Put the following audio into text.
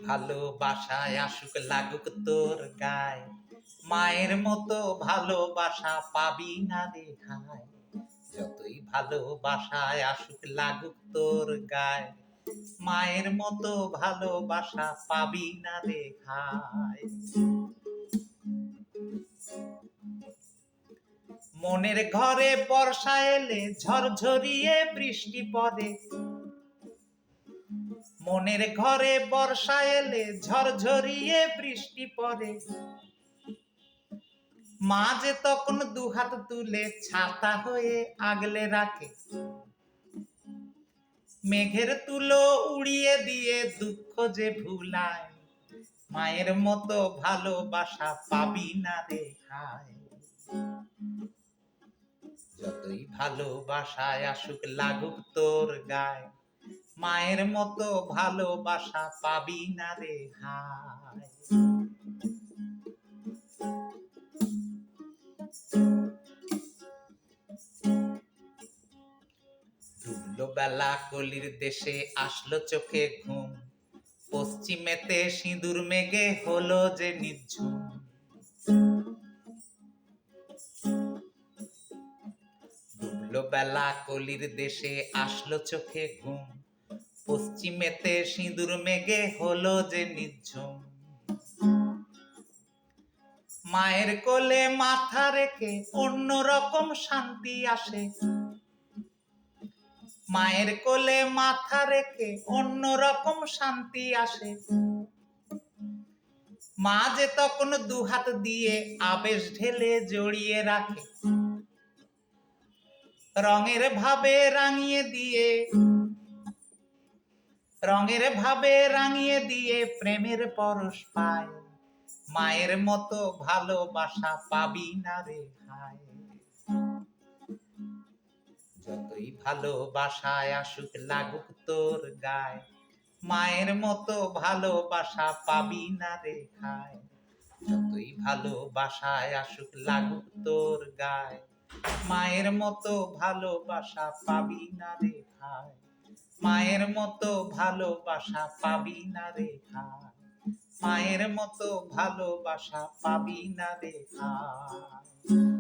ভালোবাসায় আসুক লাগুক তোর গায়, মায়ের মতো ভালোবাসা পাবি না রে হায়। যতই ভালোবাসায় আসুক লাগুক তোর গায়, মায়ের মতো ভালোবাসা পাবি না রে হায়। মনের ঘরে বর্ষা এলে ঝরঝরিয়ে বৃষ্টি পড়ে, মনের ঘরে বর্ষা এলে ঝরঝরিয়ে বৃষ্টি পড়ে। মা যে তখন দুহাত তুলে ছাতা হয়ে আগলে রাখে, মেঘের তুলো উড়িয়ে দিয়ে দুঃখ যে ভুলায়। মায়ের মতো ভালোবাসা পাবি না রে হায়। যতই ভালোবাসায় আসুক লাগুক তোর গায়, মায়ের মতো ভালোবাসা পাবি না রে হায়। ডুবলো বেলা কলির দেশে আসলো চোখে ঘুম, পশ্চিমেতে সিঁদুর মেঘে হলো যে নিঝুম। ডুবলো বেলা কলির দেশে আসলো চোখে ঘুম, পশ্চিমেতে সিঁদুর মেঘে হলো যে নিঝুম। মায়ের কোলে মাথা রেখে অন্যরকম শান্তি আসে, মায়ের কোলে মাথা রেখে অন্যরকম শান্তি আসে। মা যে তখন দুহাত দিয়ে আবেশ ঢেলে জড়িয়ে রাখে, রঙের ভাবে রাঙিয়ে দিয়ে, রঙের ভাবে রাঙিয়ে দিয়ে প্রেমের পরশ পায়। মায়ের মতো ভালোবাসা পাবি না রে হায়। যতই ভালোবাসায় আসুক লাগুক তোর গায়, মায়ের মতো ভালোবাসা পাবি না রে হায়। যতই ভালোবাসায় আসুক লাগুক তোর গায়, মায়ের মতো ভালোবাসা পাবি না রে হায়। মায়ের মতো ভালোবাসা পাবি না রে হায়। মায়ের মতো ভালোবাসা পাবি না রে হায়।